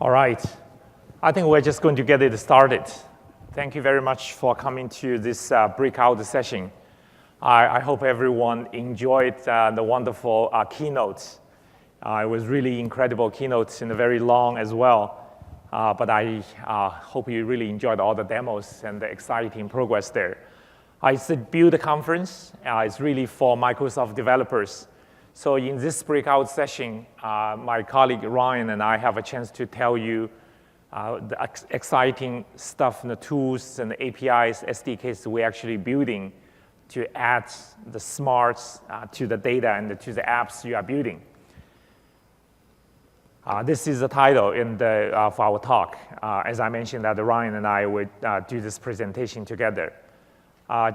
All right. I think we're just going to get it started. Thank you very much for coming to this breakout session. I hope everyone enjoyed the wonderful keynotes. It was really incredible keynotes and very long as well. But I hope you really enjoyed all the demos and the exciting progress there. It's a Build conference. It's really for Microsoft developers. So in this breakout session, my colleague Ryan and I have a chance to tell you the exciting stuff and the tools and the APIs, SDKs we're actually building to add the smarts to the data and to the apps you are building. This is the title of our talk. As I mentioned, that Ryan and I would do this presentation together.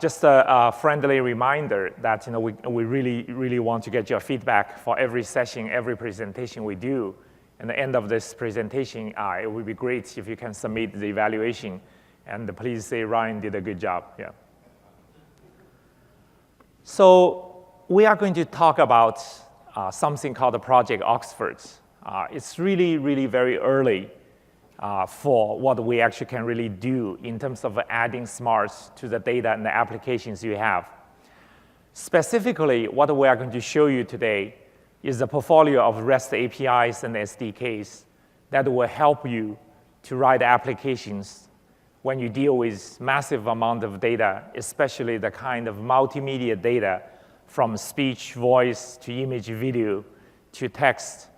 Just a friendly reminder that we really want to get your feedback for every session, every presentation we do. At the end of this presentation, it would be great if you can submit the evaluation, and please say Ryan did a good job. Yeah. So we are going to talk about something called the Project Oxford. It's really very early for what we actually can really do in terms of adding smarts to the data and the applications you have. Specifically, what we are going to show you today is a portfolio of REST APIs and SDKs that will help you to write applications when you deal with massive amount of data, especially the kind of multimedia data from speech, voice, to image, video, to text.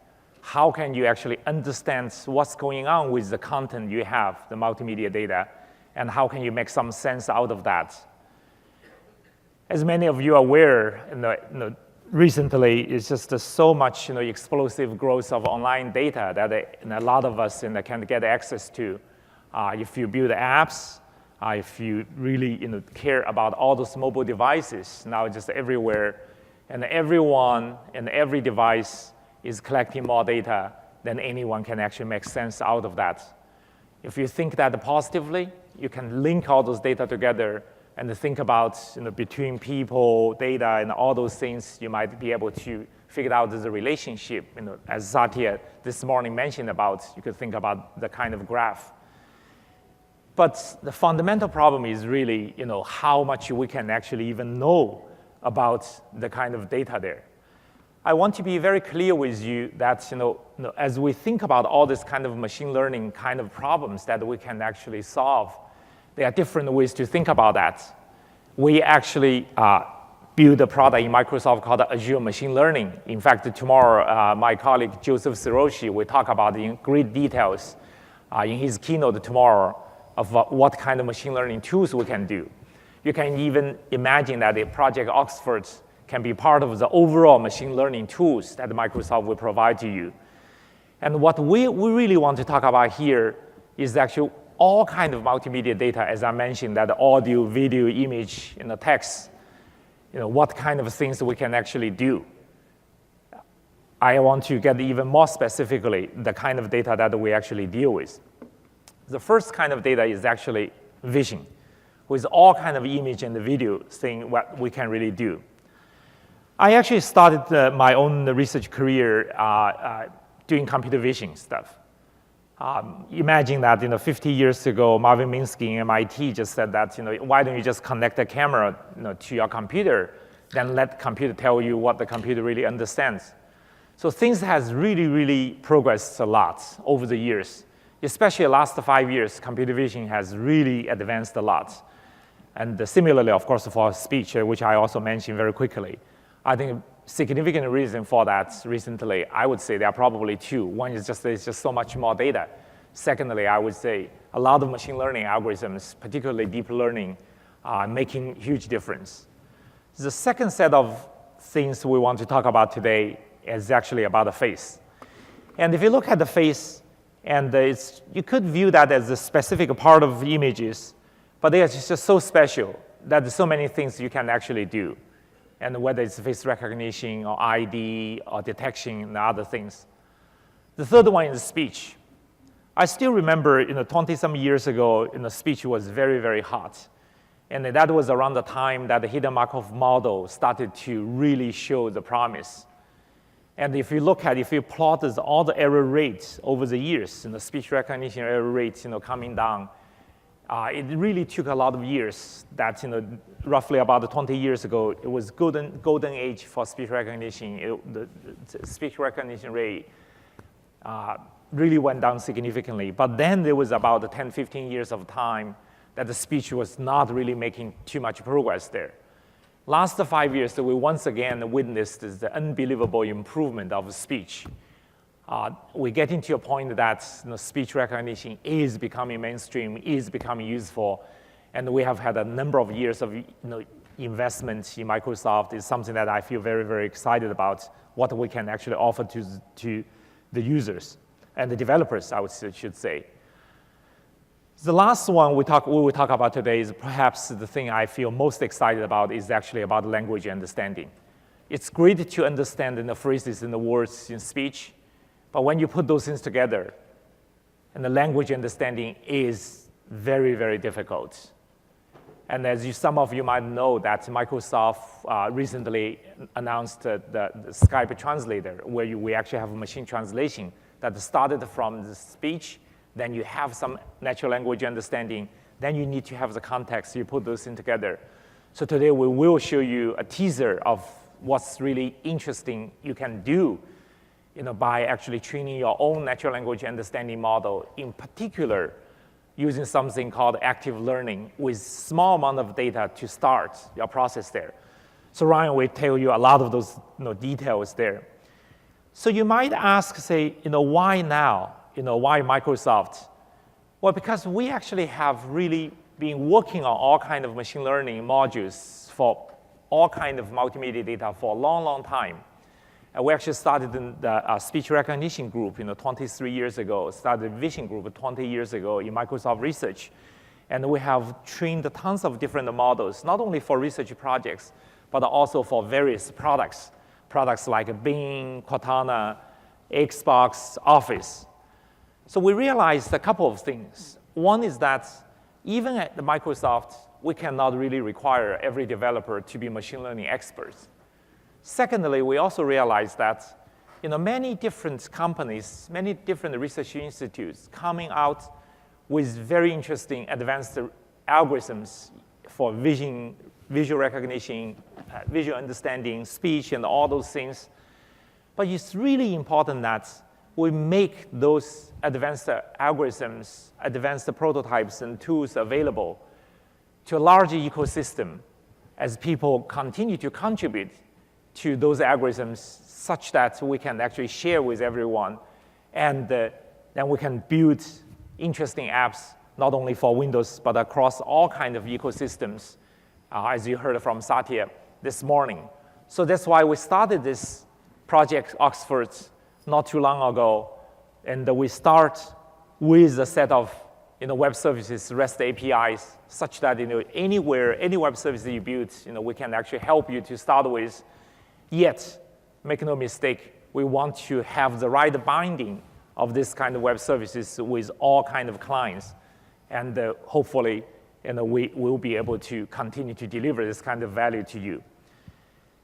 How can you actually understand what's going on with the content you have, the multimedia data, and how can you make some sense out of that? As many of you are aware, recently it's just so much explosive growth of online data that a lot of us can get access to. If you build apps, if you really care about all those mobile devices, now just everywhere, and everyone and every device is collecting more data than anyone can actually make sense out of that. If you think that positively, you can link all those data together and think about between people, data, and all those things, you might be able to figure out the relationship. As Satya this morning mentioned about, you could think about the kind of graph. But the fundamental problem is really how much we can actually even know about the kind of data there. I want to be very clear with you that as we think about all this kind of machine learning kind of problems that we can actually solve, there are different ways to think about that. We actually build a product in Microsoft called Azure Machine Learning. In fact, tomorrow, my colleague Joseph Siroshi will talk about in great details in his keynote tomorrow of what kind of machine learning tools we can do. You can even imagine that a Project Oxford can be part of the overall machine learning tools that Microsoft will provide to you. And what we really want to talk about here is actually all kind of multimedia data, as I mentioned, that audio, video, image, text, what kind of things we can actually do. I want to get even more specifically the kind of data that we actually deal with. The first kind of data is actually vision, with all kind of image and the video thing what we can really do. I actually started my own research career doing computer vision stuff. Imagine that 50 years ago, Marvin Minsky in MIT just said that why don't you just connect the camera to your computer, then let the computer tell you what the computer really understands. So things has really progressed a lot over the years. Especially the last 5 years, computer vision has really advanced a lot. And similarly, of course, for speech, which I also mentioned very quickly. I think a significant reason for that recently, I would say there are probably two. One is there's just so much more data. Secondly, I would say a lot of machine learning algorithms, particularly deep learning, are making huge difference. The second set of things we want to talk about today is actually about the face. And if you look at the face, and you could view that as a specific part of images, but they are just so special that there's so many things you can actually do. And whether it's face recognition or ID or detection and other things. The third one is speech. I still remember 20-some years ago, speech was very hot. And that was around the time that the hidden Markov model started to really show the promise. And if you plot all the error rates over the years, speech recognition error rates, coming down, it really took a lot of years. That, roughly about 20 years ago, it was golden age for speech recognition. The speech recognition rate really went down significantly. But then there was about 10, 15 years of time that the speech was not really making too much progress there. Last 5 years, we once again witnessed the unbelievable improvement of speech. We're getting to a point that speech recognition is becoming mainstream, is becoming useful, and we have had a number of years of investment in Microsoft. Is something that I feel very, very excited about, what we can actually offer to the users and the developers, I should say. The last one we will talk about today is perhaps the thing I feel most excited about is actually about language understanding. It's great to understand the phrases and the words in speech, but when you put those things together, and the language understanding is very, very difficult. And as some of you might know, that Microsoft recently announced the Skype translator, where we actually have a machine translation that started from the speech. Then you have some natural language understanding. Then you need to have the context. You put those in together. So today we will show you a teaser of what's really interesting you can do by actually training your own natural language understanding model, in particular, using something called active learning with small amount of data to start your process there. So Ryan will tell you a lot of those details there. So you might ask, say, why now? Why Microsoft? Well, because we actually have really been working on all kinds of machine learning modules for all kinds of multimedia data for a long, long time. And we actually started in the speech recognition group 23 years ago, started vision group 20 years ago in Microsoft Research. And we have trained tons of different models, not only for research projects, but also for various products like Bing, Cortana, Xbox, Office. So we realized a couple of things. One is that even at Microsoft, we cannot really require every developer to be machine learning experts. Secondly, we also realized that many different companies, many different research institutes coming out with very interesting advanced algorithms for visual recognition, visual understanding, speech, and all those things. But it's really important that we make those advanced algorithms, advanced prototypes and tools available to a larger ecosystem as people continue to contribute to those algorithms such that we can actually share with everyone. And then we can build interesting apps, not only for Windows, but across all kinds of ecosystems, as you heard from Satya this morning. So that's why we started this Project Oxford not too long ago, and we start with a set of web services, REST APIs, such that anywhere, any web service you build, we can actually help you to start with. Yet, make no mistake, we want to have the right binding of this kind of web services with all kinds of clients, and hopefully, we will be able to continue to deliver this kind of value to you.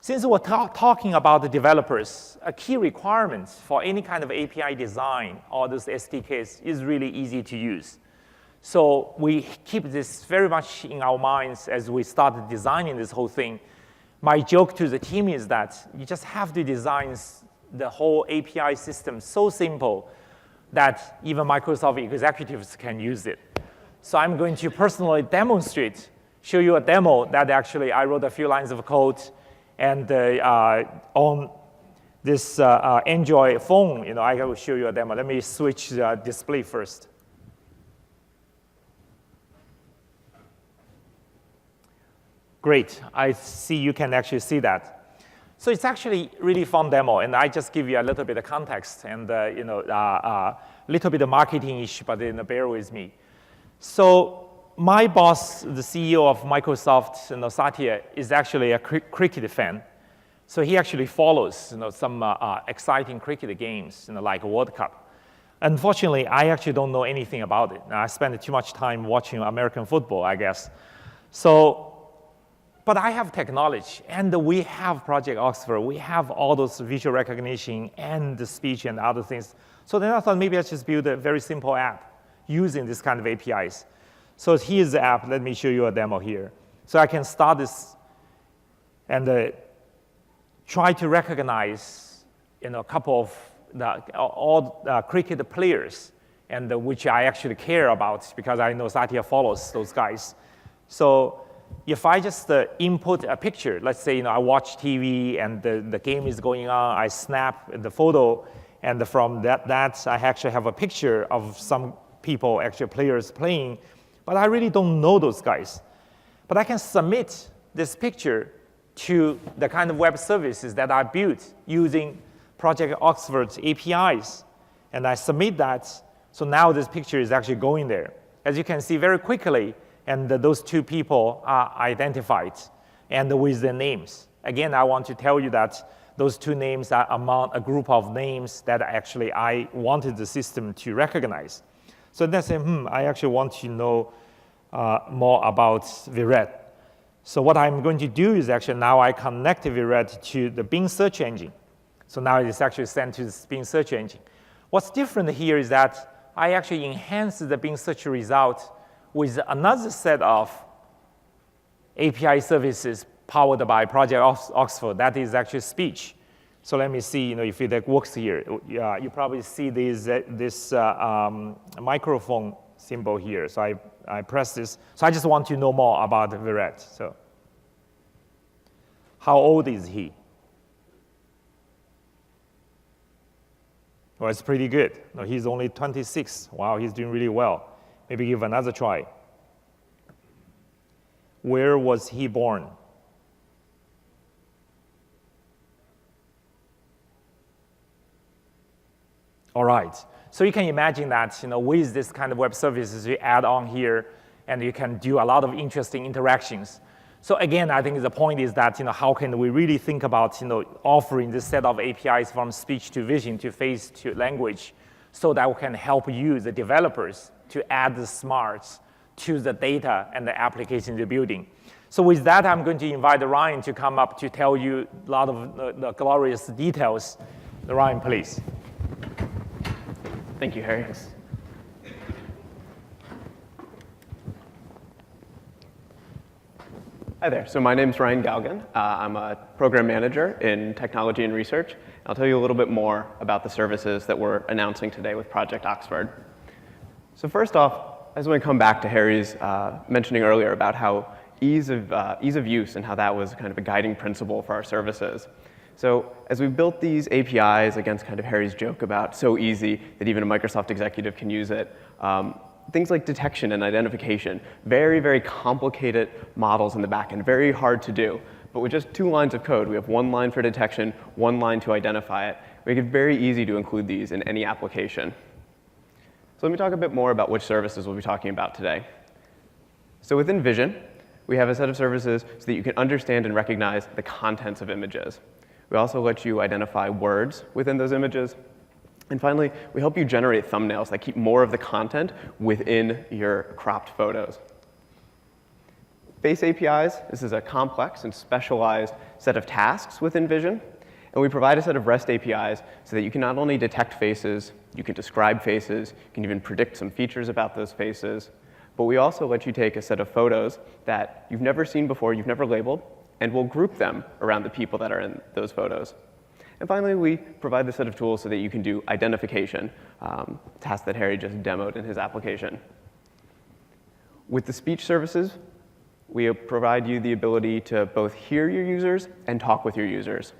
Since we're talking about the developers, a key requirement for any kind of API design or those SDKs is really easy to use. So we keep this very much in our minds as we started designing this whole thing. My joke to the team is that you just have to design the whole API system so simple that even Microsoft executives can use it. So I'm going to personally demonstrate, show you a demo that actually I wrote a few lines of code. And on this Android phone, I will show you a demo. Let me switch the display first. Great. I see you can actually see that. So it's actually really fun demo, and I just give you a little bit of context and a little bit of marketing issue, but bear with me. So my boss, the CEO of Microsoft, Satya, is actually a cricket fan. So he actually follows some exciting cricket games, like World Cup. Unfortunately, I actually don't know anything about it. I spend too much time watching American football, I guess. So But I have technology, and we have Project Oxford. We have all those visual recognition and the speech and other things. So then I thought maybe I just build a very simple app using this kind of APIs. So here's the app. Let me show you a demo here. So I can start this and try to recognize a couple of all cricket players, and which I actually care about because I know Satya follows those guys. So if I just input a picture, let's say I watch TV and the game is going on, I snap the photo, and from that I actually have a picture of some people, actually players playing, but I really don't know those guys. But I can submit this picture to the kind of web services that I built using Project Oxford's APIs, and I submit that. So now this picture is actually going there. As you can see very quickly, and those two people are identified, and with their names. Again, I want to tell you that those two names are among a group of names that actually I wanted the system to recognize. So then I say, I actually want to know more about Viret. So what I'm going to do is actually now I connect Viret to the Bing search engine. So now it's actually sent to the Bing search engine. What's different here is that I actually enhance the Bing search result with another set of API services powered by Project Oxford. That is actually speech. So let me see if it works here. You probably see this microphone symbol here. So I press this. So I just want to know more about Viret. So how old is he? Well, it's pretty good. No, he's only 26. Wow, he's doing really well. Maybe give another try. Where was he born? All right. So you can imagine that with this kind of web services you add on here, and you can do a lot of interesting interactions. So again, I think the point is that how can we really think about offering this set of APIs from speech to vision to face to language, so that we can help you, the developers, to add the smarts to the data and the application you're building. So with that, I'm going to invite Ryan to come up to tell you a lot of the glorious details. Ryan, please. Thank you, Harry. Hi there. So my name's Ryan Galgan. I'm a program manager in technology and research. I'll tell you a little bit more about the services that we're announcing today with Project Oxford. So first off, I just want to come back to Harry's mentioning earlier about how ease of use and how that was kind of a guiding principle for our services. So as we built these APIs against kind of Harry's joke about so easy that even a Microsoft executive can use it, things like detection and identification, very, very complicated models in the back end, very hard to do. But with just 2 lines of code, we have 1 line for detection, 1 line to identify it. We make it very easy to include these in any application. So let me talk a bit more about which services we'll be talking about today. So within Vision, we have a set of services so that you can understand and recognize the contents of images. We also let you identify words within those images. And finally, we help you generate thumbnails that keep more of the content within your cropped photos. Face APIs, this is a complex and specialized set of tasks within Vision. And we provide a set of REST APIs so that you can not only detect faces, you can describe faces, you can even predict some features about those faces. But we also let you take a set of photos that you've never seen before, you've never labeled, and we'll group them around the people that are in those photos. And finally, we provide the set of tools so that you can do identification, task that Harry just demoed in his application. With the speech services, we provide you the ability to both hear your users and talk with your users.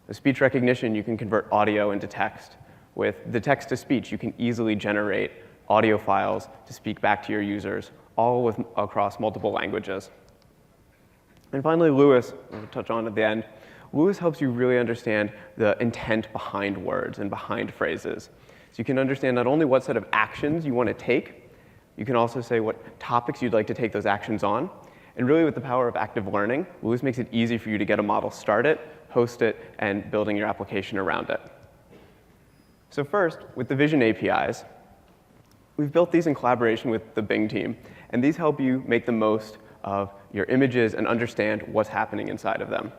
With speech recognition, you can convert audio into text. With the text-to-speech, you can easily generate audio files to speak back to your users, all across multiple languages. And finally, Lewis, we'll touch on at the end. Lewis helps you really understand the intent behind words and behind phrases. So you can understand not only what set of actions you want to take, you can also say what topics you'd like to take those actions on. And really, with the power of active learning, Lewis makes it easy for you to get a model started, host it, and building your application around it. So first, with the Vision APIs, we've built these in collaboration with the Bing team. And these help you make the most of your images and understand what's happening inside of them.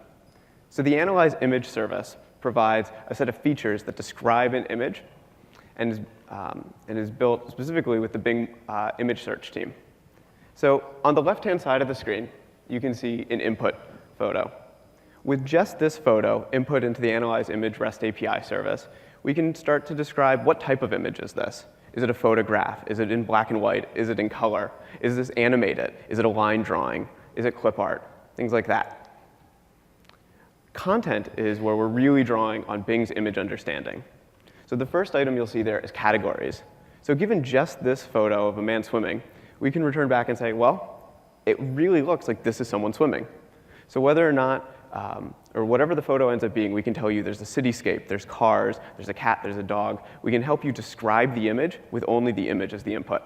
So the Analyze Image service provides a set of features that describe an image and is built specifically with the Bing image search team. So on the left-hand side of the screen, you can see an input photo. With just this photo input into the Analyze Image REST API service, we can start to describe what type of image is this. Is it a photograph? Is it in black and white? Is it in color? Is this animated? Is it a line drawing? Is it clip art? Things like that. Content is where we're really drawing on Bing's image understanding. So the first item you'll see there is categories. So given just this photo of a man swimming, we can return back and say, well, it really looks like this is someone swimming. So whether or not, or whatever the photo ends up being, we can tell you there's a cityscape, there's cars, there's a cat, there's a dog. We can help you describe the image with only the image as the input.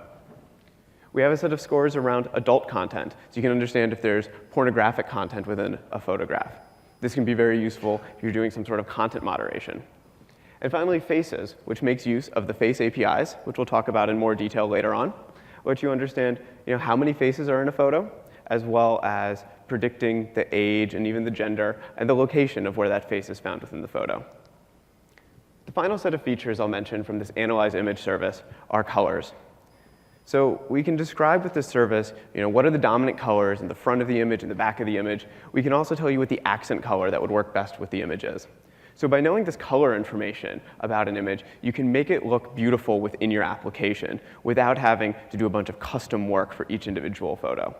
We have a set of scores around adult content, so you can understand if there's pornographic content within a photograph. This can be very useful if you're doing some sort of content moderation. And finally, faces, which makes use of the face APIs, which we'll talk about in more detail later on, lets you understand how many faces are in a photo, as well as predicting the age and even the gender and the location of where that face is found within the photo. The final set of features I'll mention from this Analyze Image service are colors. So we can describe with this service, what are the dominant colors in the front of the image and the back of the image. We can also tell you what the accent color that would work best with the image is. So by knowing this color information about an image, you can make it look beautiful within your application without having to do a bunch of custom work for each individual photo.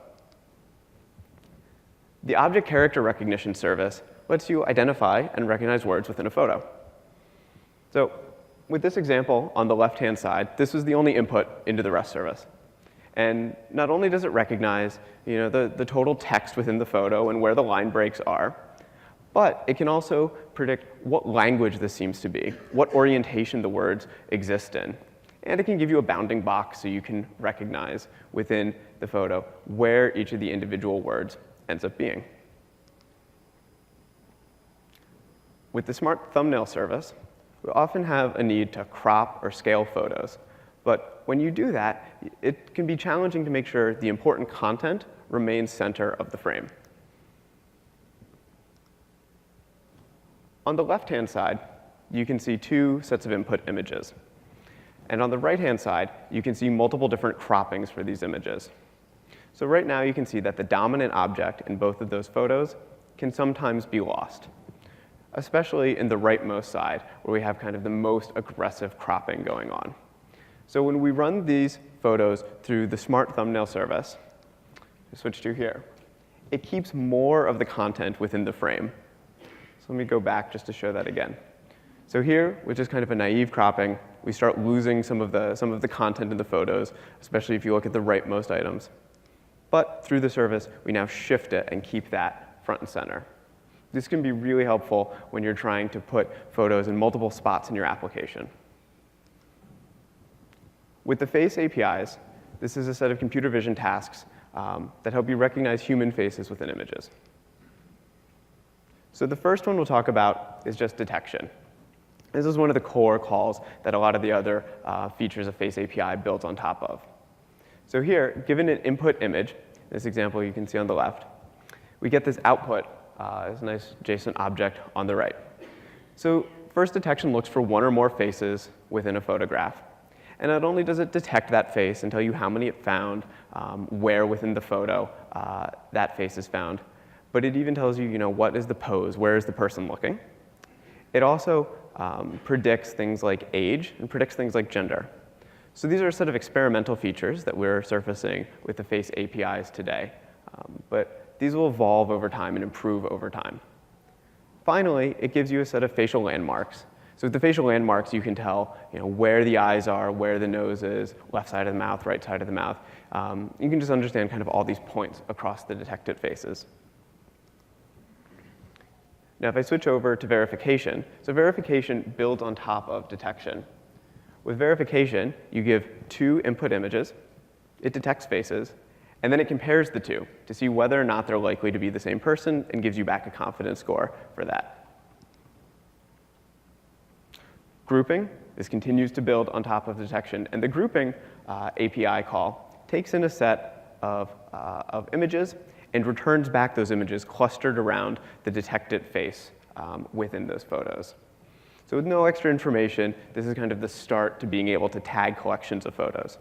The Object Character Recognition service lets you identify and recognize words within a photo. So with this example on the left-hand side, this was the only input into the REST service. And not only does it recognize the total text within the photo and where the line breaks are, but it can also predict what language this seems to be, what orientation the words exist in. And it can give you a bounding box so you can recognize within the photo where each of the individual words ends up being. With the Smart Thumbnail service, we often have a need to crop or scale photos. But when you do that, it can be challenging to make sure the important content remains center of the frame. On the left-hand side, you can see two sets of input images. And on the right-hand side, you can see multiple different croppings for these images. So right now, you can see that the dominant object in both of those photos can sometimes be lost, especially in the rightmost side, where we have kind of the most aggressive cropping going on. So when we run these photos through the Smart Thumbnail service, switch to here, it keeps more of the content within the frame. So let me go back just to show that again. So here, which is kind of a naive cropping, we start losing some of the content in the photos, especially if you look at the rightmost items. But through the service, we now shift it and keep that front and center. This can be really helpful when you're trying to put photos in multiple spots in your application. With the Face APIs, this is a set of computer vision tasks that help you recognize human faces within images. So the first one we'll talk about is just detection. This is one of the core calls that a lot of the other features of Face API builds on top of. So here, given an input image, this example you can see on the left, we get this output, this nice JSON object on the right. So first detection looks for one or more faces within a photograph. And not only does it detect that face and tell you how many it found, where within the photo that face is found, but it even tells you, what is the pose, where is the person looking. It also predicts things like age and predicts things like gender. So these are a set of experimental features that we're surfacing with the Face APIs today. But these will evolve over time and improve over time. Finally, it gives you a set of facial landmarks. So with the facial landmarks, you can tell where the eyes are, where the nose is, left side of the mouth, right side of the mouth. You can just understand kind of all these points across the detected faces. Now, if I switch over to verification, so verification builds on top of detection. With verification, you give two input images, it detects faces, and then it compares the two to see whether or not they're likely to be the same person and gives you back a confidence score for that. Grouping, this continues to build on top of detection, and the grouping API call takes in a set of images and returns back those images clustered around the detected face within those photos. So with no extra information, this is kind of the start to being able to tag collections of photos.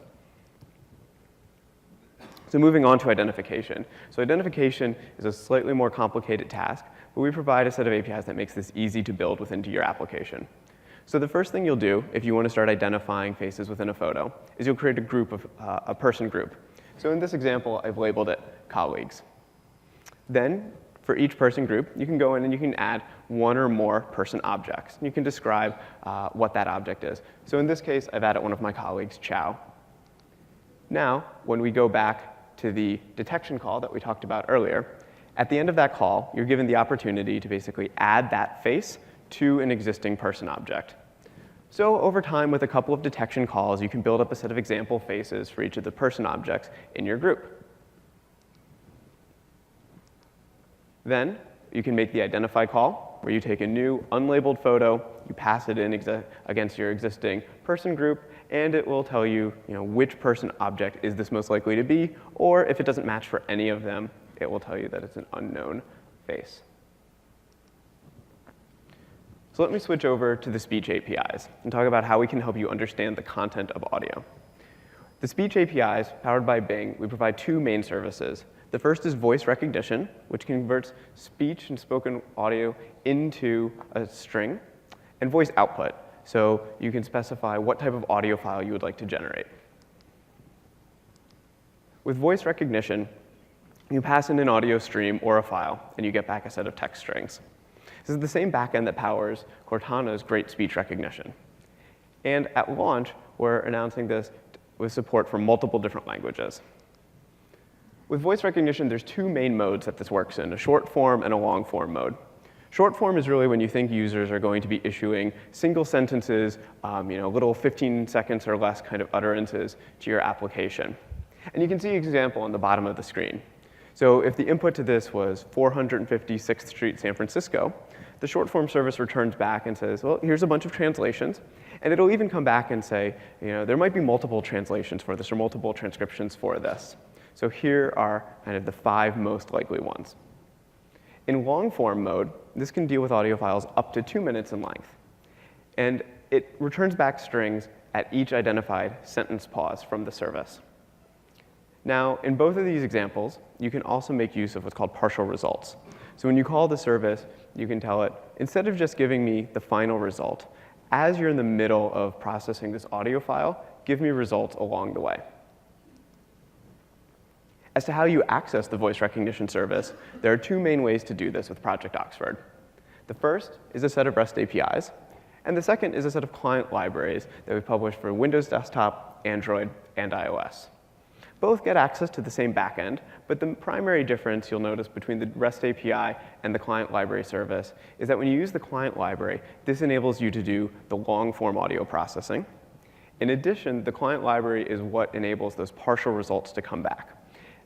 So moving on to identification. So identification is a slightly more complicated task, but we provide a set of APIs that makes this easy to build within your application. So the first thing you'll do if you want to start identifying faces within a photo is you'll create a group of a person group. So in this example, I've labeled it colleagues. Then for each person group, you can go in and you can add one or more person objects. You can describe what that object is. So in this case, I've added one of my colleagues, Chow. Now, when we go back to the detection call that we talked about earlier, at the end of that call, you're given the opportunity to basically add that face to an existing person object. So over time, with a couple of detection calls, you can build up a set of example faces for each of the person objects in your group. Then you can make the identify call, where you take a new unlabeled photo, you pass it in against your existing person group, and it will tell you, which person object is this most likely to be, or if it doesn't match for any of them, it will tell you that it's an unknown face. So let me switch over to the speech APIs and talk about how we can help you understand the content of audio. The speech APIs, powered by Bing, we provide two main services. The first is voice recognition, which converts speech and spoken audio into a string, and voice output, so you can specify what type of audio file you would like to generate. With voice recognition, you pass in an audio stream or a file, and you get back a set of text strings. This is the same backend that powers Cortana's great speech recognition. And at launch, we're announcing this with support for multiple different languages. With voice recognition, there's two main modes that this works in, a short form and a long form mode. Short form is really when you think users are going to be issuing single sentences, little 15 seconds or less kind of utterances to your application. And you can see an example on the bottom of the screen. So if the input to this was 456th Street, San Francisco, the short form service returns back and says, well, here's a bunch of translations. And it'll even come back and say, there might be multiple translations for this or multiple transcriptions for this. So here are kind of the 5 most likely ones. In long form mode, this can deal with audio files up to 2 minutes in length. And it returns back strings at each identified sentence pause from the service. Now, in both of these examples, you can also make use of what's called partial results. So when you call the service, you can tell it, instead of just giving me the final result, as you're in the middle of processing this audio file, give me results along the way. As to how you access the voice recognition service, there are 2 main ways to do this with Project Oxford. The first is a set of REST APIs, and the second is a set of client libraries that we publish for Windows Desktop, Android, and iOS. Both get access to the same backend, but the primary difference you'll notice between the REST API and the client library service is that when you use the client library, this enables you to do the long-form audio processing. In addition, the client library is what enables those partial results to come back.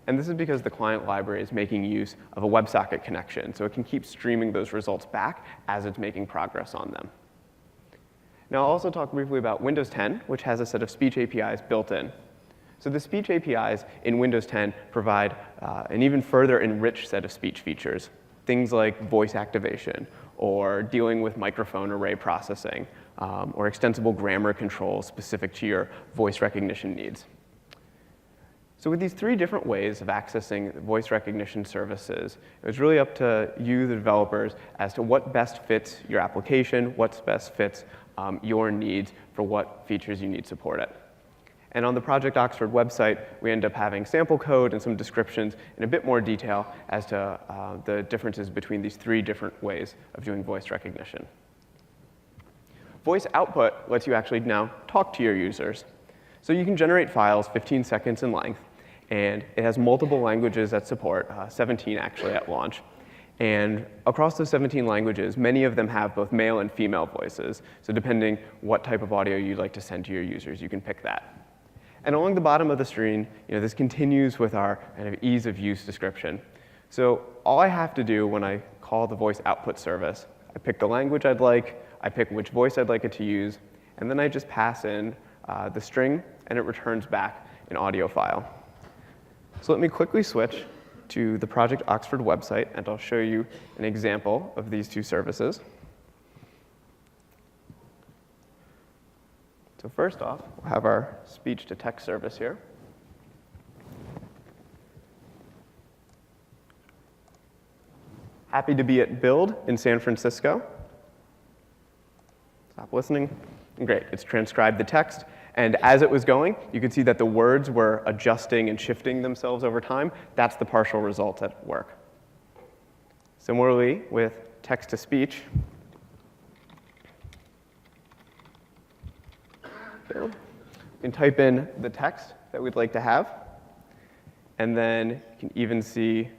And this is because the client library is making use of a WebSocket connection, so it can keep streaming those results back as it's making progress on them. Now, I'll also talk briefly about Windows 10, which has a set of speech APIs built in. So the speech APIs in Windows 10 provide an even further enriched set of speech features, things like voice activation, or dealing with microphone array processing, or extensible grammar controls specific to your voice recognition needs. So with these 3 different ways of accessing voice recognition services, it was really up to you, the developers, as to what best fits your application, what best fits your needs for what features you need supported. And on the Project Oxford website, we end up having sample code and some descriptions in a bit more detail as to the differences between these 3 different ways of doing voice recognition. Voice output lets you actually now talk to your users. So you can generate files 15 seconds in length, and it has multiple languages that support, 17 actually at launch. And across those 17 languages, many of them have both male and female voices. So depending what type of audio you'd like to send to your users, you can pick that. And along the bottom of the screen, this continues with our kind of ease of use description. So all I have to do when I call the voice output service, I pick the language I'd like, I pick which voice I'd like it to use, and then I just pass in the string, and it returns back an audio file. So let me quickly switch to the Project Oxford website, and I'll show you an example of these two services. So first off, we'll have our speech-to-text service here. Happy to be at Build in San Francisco. Stop listening. Great, it's transcribed the text. And as it was going, you could see that the words were adjusting and shifting themselves over time. That's the partial result at work. Similarly, with text-to-speech, we can type in the text that we'd like to have. And then you can even see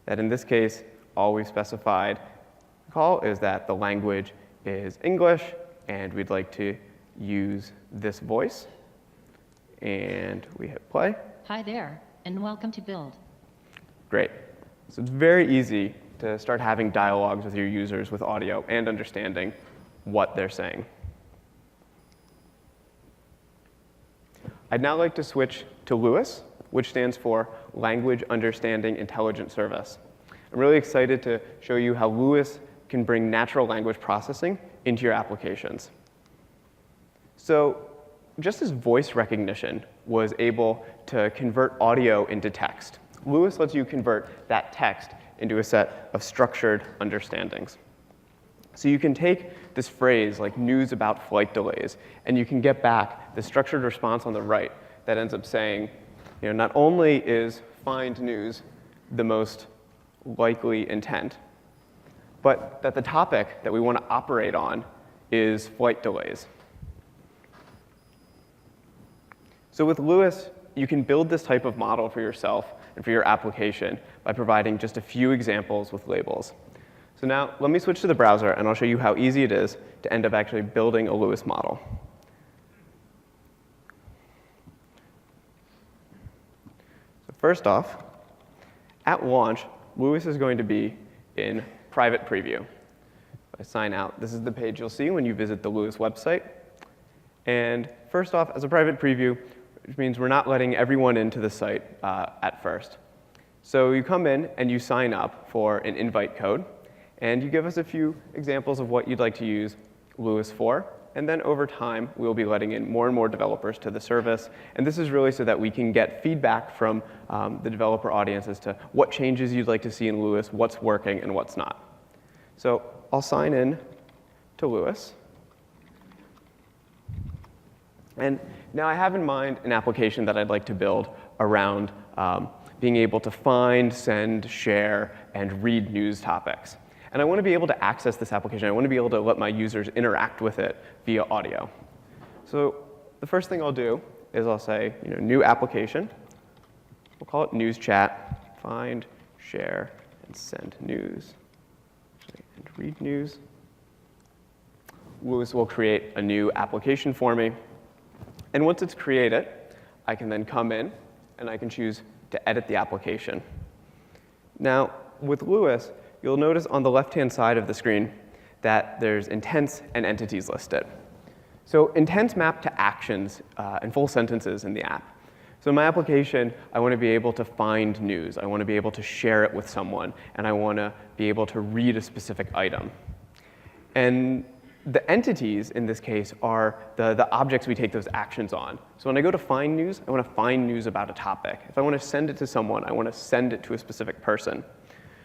that in this case, all we've specified call is that the language is English, and we'd like to use this voice. And we hit play. Hi there, and welcome to Build. Great. So it's very easy to start having dialogues with your users with audio and understanding what they're saying. I'd now like to switch to LUIS, which stands for Language Understanding Intelligent Service. I'm really excited to show you how LUIS can bring natural language processing into your applications. So just as voice recognition was able to convert audio into text, LUIS lets you convert that text into a set of structured understandings. So you can take this phrase like news about flight delays, and you can get back the structured response on the right that ends up saying, not only is find news the most likely intent, but that the topic that we want to operate on is flight delays. So with LUIS, you can build this type of model for yourself and for your application by providing just a few examples with labels. So now let me switch to the browser, and I'll show you how easy it is to end up actually building a LUIS model. So first off, at launch, LUIS is going to be in private preview. If I sign out, this is the page you'll see when you visit the LUIS website. And first off, as a private preview, which means we're not letting everyone into the site at first. So you come in and you sign up for an invite code, and you give us a few examples of what you'd like to use LUIS for. And then over time, we'll be letting in more and more developers to the service. And this is really so that we can get feedback from the developer audience as to what changes you'd like to see in LUIS, what's working, and what's not. So I'll sign in to LUIS. And now I have in mind an application that I'd like to build around being able to find, send, share, and read news topics. And I want to be able to access this application. I want to be able to let my users interact with it via audio. So the first thing I'll do is I'll say, new application. We'll call it News Chat. Find, share, and send news. And read news. LUIS will create a new application for me. And once it's created, I can then come in, and I can choose to edit the application. Now, with LUIS, you'll notice on the left-hand side of the screen that there's intents and entities listed. So intents map to actions and full sentences in the app. So in my application, I want to be able to find news. I want to be able to share it with someone. And I want to be able to read a specific item. And the entities, in this case, are the objects we take those actions on. So when I go to find news, I want to find news about a topic. If I want to send it to someone, I want to send it to a specific person.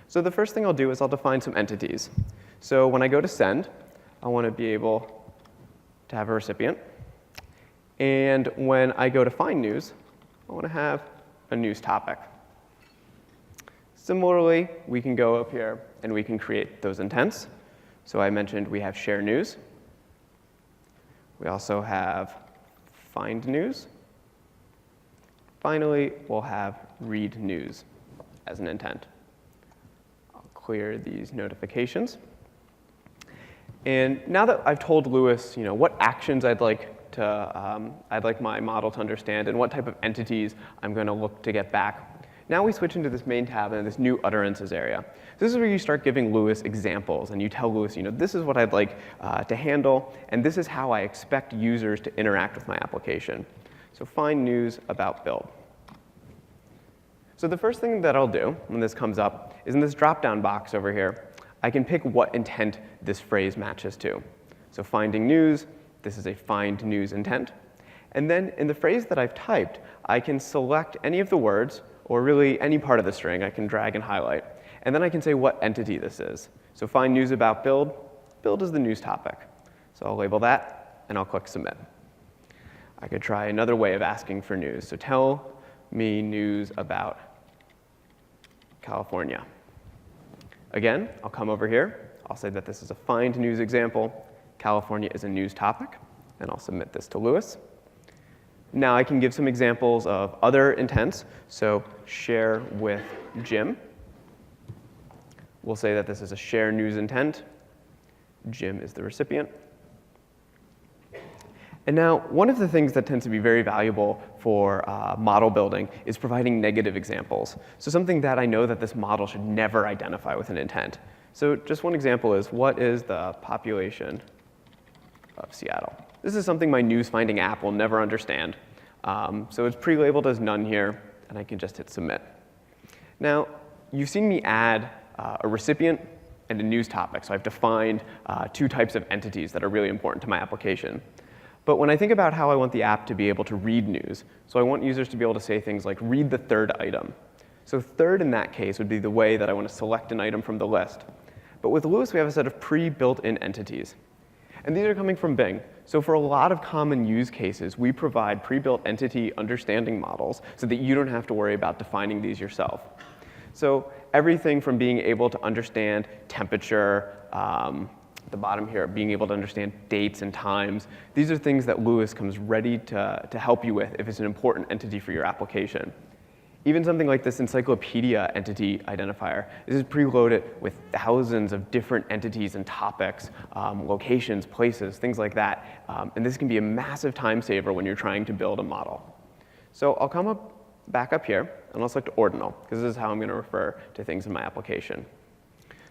So the first thing I'll do is I'll define some entities. So when I go to send, I want to be able to have a recipient. And when I go to find news, I want to have a news topic. Similarly, we can go up here and we can create those intents. So I mentioned we have share news. We also have find news. Finally, we'll have read news as an intent. I'll clear these notifications. And now that I've told LUIS, what actions I'd like my model to understand and what type of entities I'm going to look to get back, now we switch into this main tab and this new utterances area. This is where you start giving LUIS examples, and you tell LUIS, this is what I'd like to handle, and this is how I expect users to interact with my application. So find news about Build. So the first thing that I'll do when this comes up is in this drop-down box over here, I can pick what intent this phrase matches to. So finding news, this is a find news intent. And then in the phrase that I've typed, I can select any of the words, or really any part of the string I can drag and highlight. And then I can say what entity this is. So find news about build. Build is the news topic. So I'll label that, and I'll click submit. I could try another way of asking for news. So tell me news about California. Again, I'll come over here. I'll say that this is a find news example. California is a news topic, and I'll submit this to Lewis. Now I can give some examples of other intents. So share with Jim. We'll say that this is a share news intent. Jim is the recipient. And now, one of the things that tends to be very valuable for model building is providing negative examples. So something that I know that this model should never identify with an intent. So just one example is, what is the population of Seattle? This is something my news finding app will never understand. So it's pre-labeled as none here, and I can just hit submit. Now, you've seen me add a recipient and a news topic. So I've defined two types of entities that are really important to my application. But when I think about how I want the app to be able to read news, so I want users to be able to say things like, read the third item. So third in that case would be the way that I want to select an item from the list. But with Lewis, we have a set of pre-built-in entities. And these are coming from Bing. So for a lot of common use cases, we provide pre-built entity understanding models so that you don't have to worry about defining these yourself. So everything from being able to understand temperature, at the bottom here, being able to understand dates and times. These are things that Lewis comes ready to help you with if it's an important entity for your application. Even something like this encyclopedia entity identifier, this is preloaded with thousands of different entities and topics, locations, places, things like that. And this can be a massive time saver when you're trying to build a model. So I'll come back up here, and I'll select ordinal, because this is how I'm going to refer to things in my application.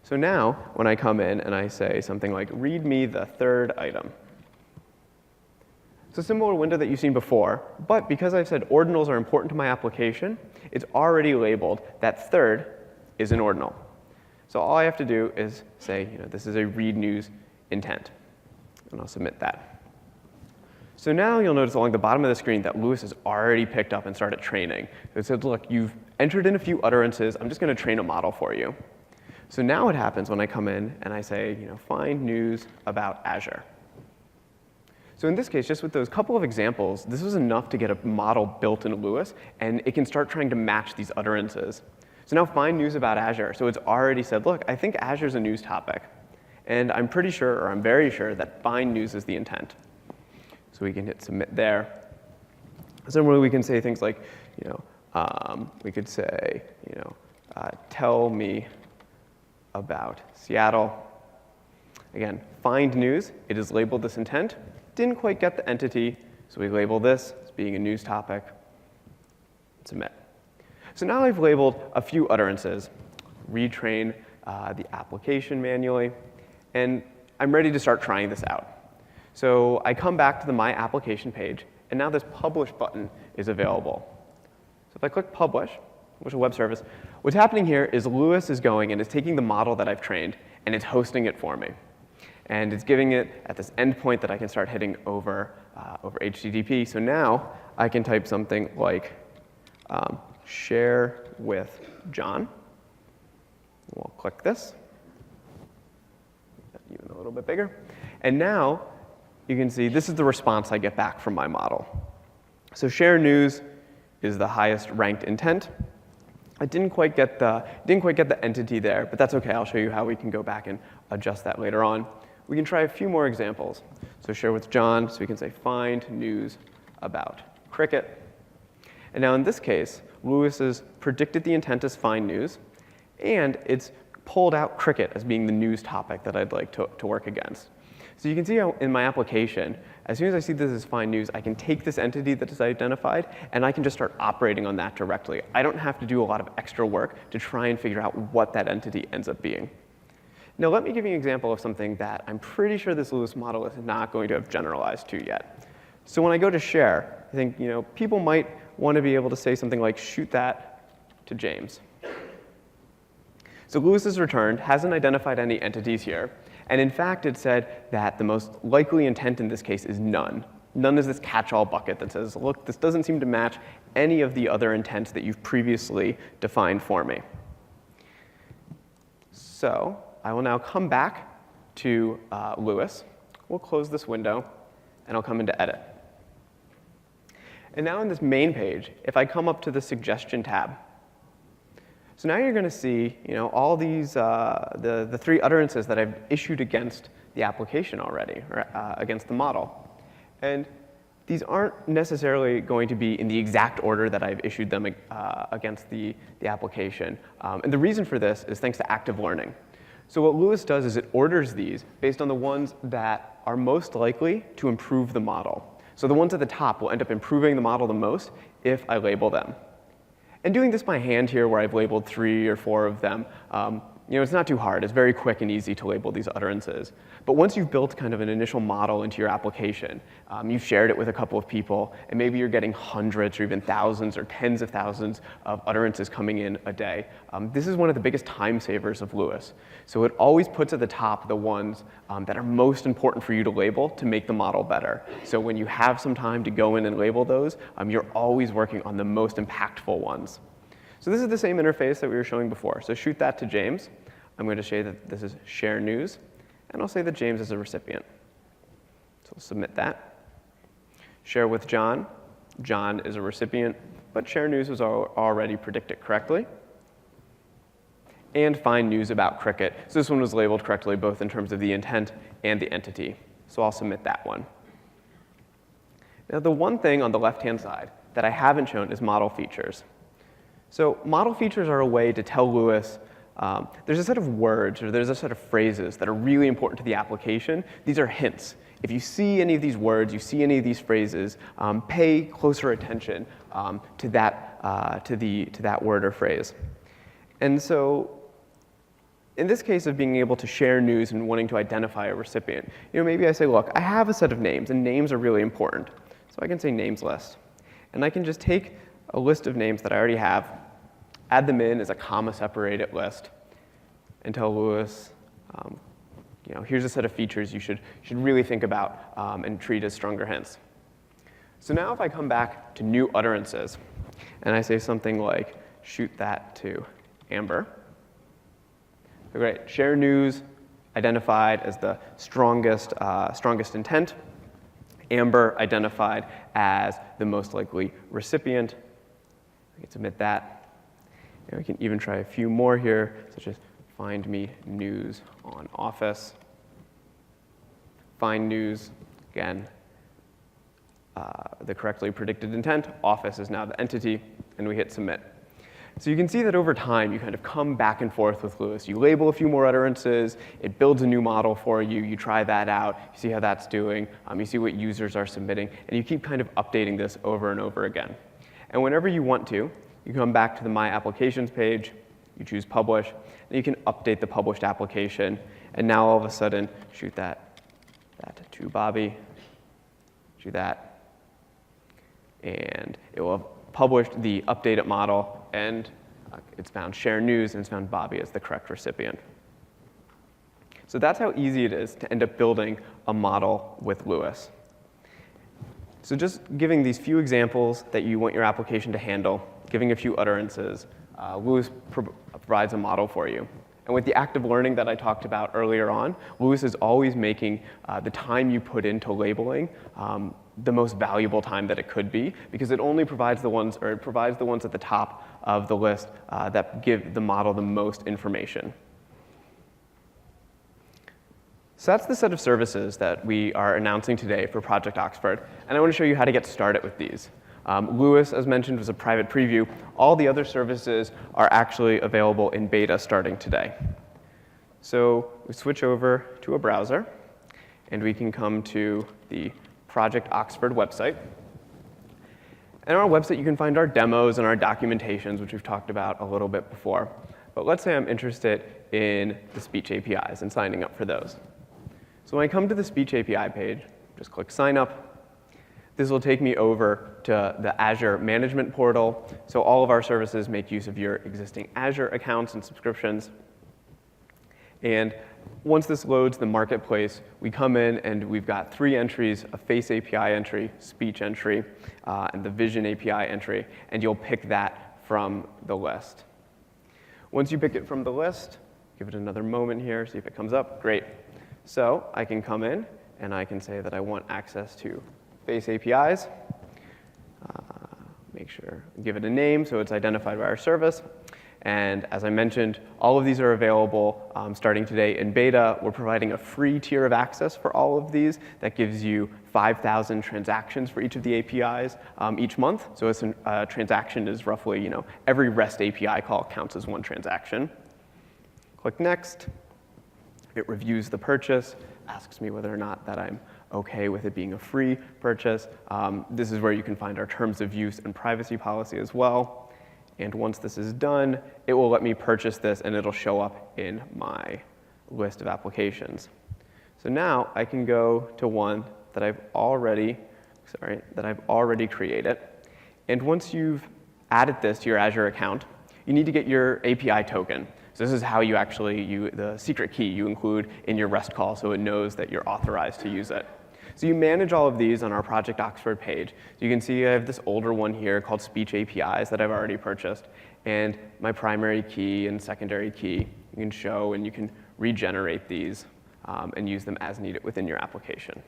So now, when I come in and I say something like, read me the third item. It's a similar window that you've seen before, but because I've said ordinals are important to my application, it's already labeled that third is an ordinal. So all I have to do is say, this is a read news intent, and I'll submit that. So now you'll notice along the bottom of the screen that Lewis has already picked up and started training. So it says, look, you've entered in a few utterances. I'm just going to train a model for you. So now what happens when I come in and I say, find news about Azure. So in this case, just with those couple of examples, this was enough to get a model built in Lewis, and it can start trying to match these utterances. So now find news about Azure. So it's already said, look, I think Azure's a news topic. And I'm pretty sure, or I'm very sure, that find news is the intent. So we can hit submit there. Similarly, we can say things like, we could say, tell me about Seattle. Again, find news. It is labeled this intent. Didn't quite get the entity, so we label this as being a news topic. Submit. So now I've labeled a few utterances. Retrain the application manually. And I'm ready to start trying this out. So I come back to the My Application page, and now this Publish button is available. So if I click Publish, which is a web service, what's happening here is Lewis is going and is taking the model that I've trained, and it's hosting it for me. And it's giving it at this endpoint that I can start hitting over HTTP. So now I can type something like share with John. We'll click this. Even a little bit bigger. And now you can see this is the response I get back from my model. So share news is the highest ranked intent. I didn't quite get the entity there, but that's OK. I'll show you how we can go back and adjust that later on. We can try a few more examples. So share with John, so we can say find news about cricket. And now in this case, Lewis has predicted the intent as find news, and it's pulled out cricket as being the news topic that I'd like to work against. So you can see how in my application, as soon as I see this as find news, I can take this entity that is identified, and I can just start operating on that directly. I don't have to do a lot of extra work to try and figure out what that entity ends up being. Now let me give you an example of something that I'm pretty sure this Lewis model is not going to have generalized to yet. So when I go to share, I think people might want to be able to say something like shoot that to James. So Lewis has returned, hasn't identified any entities here, and in fact it said that the most likely intent in this case is none. None is this catch-all bucket that says, look, this doesn't seem to match any of the other intents that you've previously defined for me. So I will now come back to Lewis. We'll close this window, and I'll come into Edit. And now in this main page, if I come up to the Suggestion tab, so now you're going to see, all these, the three utterances that I've issued against the application already, or against the model. And these aren't necessarily going to be in the exact order that I've issued them against the application. And the reason for this is thanks to active learning. So what Lewis does is it orders these based on the ones that are most likely to improve the model. So the ones at the top will end up improving the model the most if I label them. And doing this by hand here, where I've labeled 3 or 4 of them, it's not too hard. It's very quick and easy to label these utterances. But once you've built kind of an initial model into your application, you've shared it with a couple of people, and maybe you're getting hundreds or even thousands or tens of thousands of utterances coming in a day. This is one of the biggest time savers of Lewis. So it always puts at the top the ones that are most important for you to label to make the model better. So when you have some time to go in and label those, you're always working on the most impactful ones. So this is the same interface that we were showing before. So shoot that to James. I'm going to say that this is share news, and I'll say that James is a recipient. So we'll submit that. Share with John. John is a recipient, but share news was already predicted correctly. And find news about Cricket. So this one was labeled correctly, both in terms of the intent and the entity. So I'll submit that one. Now the one thing on the left-hand side that I haven't shown is model features. So model features are a way to tell Lewis there's a set of words or there's a set of phrases that are really important to the application. These are hints. If you see any of these words, you see any of these phrases, pay closer attention to that word or phrase. And so in this case of being able to share news and wanting to identify a recipient, maybe I say, look, I have a set of names, and names are really important. So I can say names list. And I can just take a list of names that I already have, add them in as a comma-separated list, and tell Lewis, here's a set of features you should really think about and treat as stronger hints. So now if I come back to new utterances, and I say something like, shoot that to Amber. So great, share news identified as the strongest intent. Amber identified as the most likely recipient. I can submit that. And we can even try a few more here, such as find me news on Office. Find news, again, the correctly predicted intent. Office is now the entity, and we hit submit. So you can see that over time, you kind of come back and forth with Lewis. You label a few more utterances, it builds a new model for you, you try that out, you see how that's doing, you see what users are submitting, and you keep kind of updating this over and over again. And whenever you want to, you come back to the My Applications page, you choose Publish, and you can update the published application, and now all of a sudden, shoot that to Bobby, shoot that, and it will have published the updated model, and it's found share news, and it's found Bobby as the correct recipient. So that's how easy it is to end up building a model with Lewis. So just giving these few examples that you want your application to handle, giving a few utterances, Lewis provides a model for you. And with the active learning that I talked about earlier on, Lewis is always making the time you put into labeling the most valuable time that it could be, because it only provides the ones, or it provides the ones at the top of the list that give the model the most information. So that's the set of services that we are announcing today for Project Oxford, and I want to show you how to get started with these. Lewis, as mentioned, was a private preview. All the other services are actually available in beta starting today. So we switch over to a browser, and we can come to the Project Oxford website. And on our website, you can find our demos and our documentations, which we've talked about a little bit before. But let's say I'm interested in the speech APIs and signing up for those. So when I come to the speech API page, just click Sign Up. This will take me over to the Azure Management Portal. So all of our services make use of your existing Azure accounts and subscriptions. And once this loads the marketplace, we come in and we've got 3 entries, a Face API entry, speech entry, and the Vision API entry, and you'll pick that from the list. Once you pick it from the list, give it another moment here, see if it comes up. Great. So I can come in and I can say that I want access to Face APIs. Make sure, give it a name so it's identified by our service. And as I mentioned, all of these are available starting today in beta. We're providing a free tier of access for all of these that gives you 5,000 transactions for each of the APIs each month. So a transaction is roughly, every REST API call counts as 1 transaction. Click Next. It reviews the purchase, asks me whether or not that I'm OK with it being a free purchase. This is where you can find our terms of use and privacy policy as well. And once this is done, it will let me purchase this, and it'll show up in my list of applications. So now I can go to one that I've already created. And once you've added this to your Azure account, you need to get your API token. So this is how you actually, the secret key you include in your REST call so it knows that you're authorized to use it. So you manage all of these on our Project Oxford page. So you can see I have this older one here called Speech APIs that I've already purchased. And my primary key and secondary key you can show, and you can regenerate these and use them as needed within your application.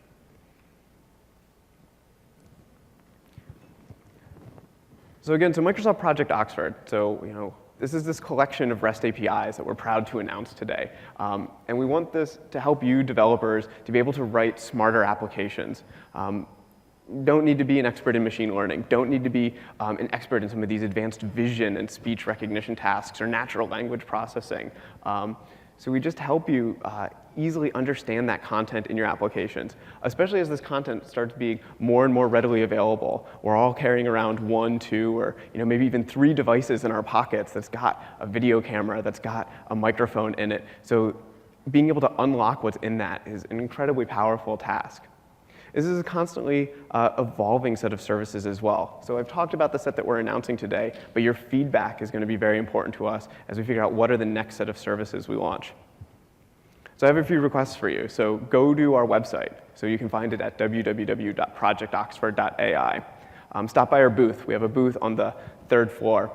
So again, Microsoft Project Oxford. So this is this collection of REST APIs that we're proud to announce today. And we want this to help you developers to be able to write smarter applications. Don't need to be an expert in machine learning. Don't need to be an expert in some of these advanced vision and speech recognition tasks or natural language processing. So we just help you easily understand that content in your applications, especially as this content starts being more and more readily available. We're all carrying around 1, 2, or maybe even 3 devices in our pockets that's got a video camera, that's got a microphone in it. So being able to unlock what's in that is an incredibly powerful task. This is a constantly evolving set of services as well. So I've talked about the set that we're announcing today, but your feedback is going to be very important to us as we figure out what are the next set of services we launch. So I have a few requests for you. So go to our website. So you can find it at www.projectoxford.ai. Stop by our booth. We have a booth on the 3rd floor.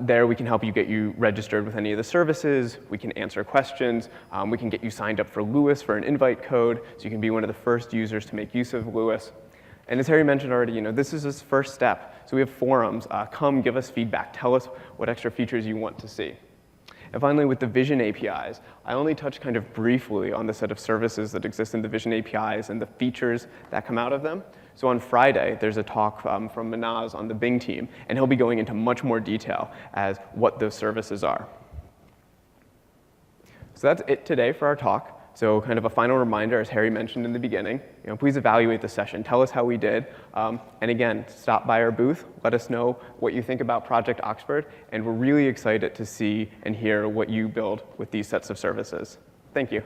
There we can help you get you registered with any of the services. We can answer questions. We can get you signed up for Lewis for an invite code, so you can be one of the first users to make use of Lewis. And as Harry mentioned already, this is his first step. So we have forums. Come give us feedback. Tell us what extra features you want to see. And finally, with the Vision APIs, I only touched kind of briefly on the set of services that exist in the Vision APIs and the features that come out of them. So on Friday, there's a talk from Manaz on the Bing team, and he'll be going into much more detail as what those services are. So that's it today for our talk. So kind of a final reminder, as Harry mentioned in the beginning, please evaluate the session. Tell us how we did. And again, stop by our booth. Let us know what you think about Project Oxford. And we're really excited to see and hear what you build with these sets of services. Thank you.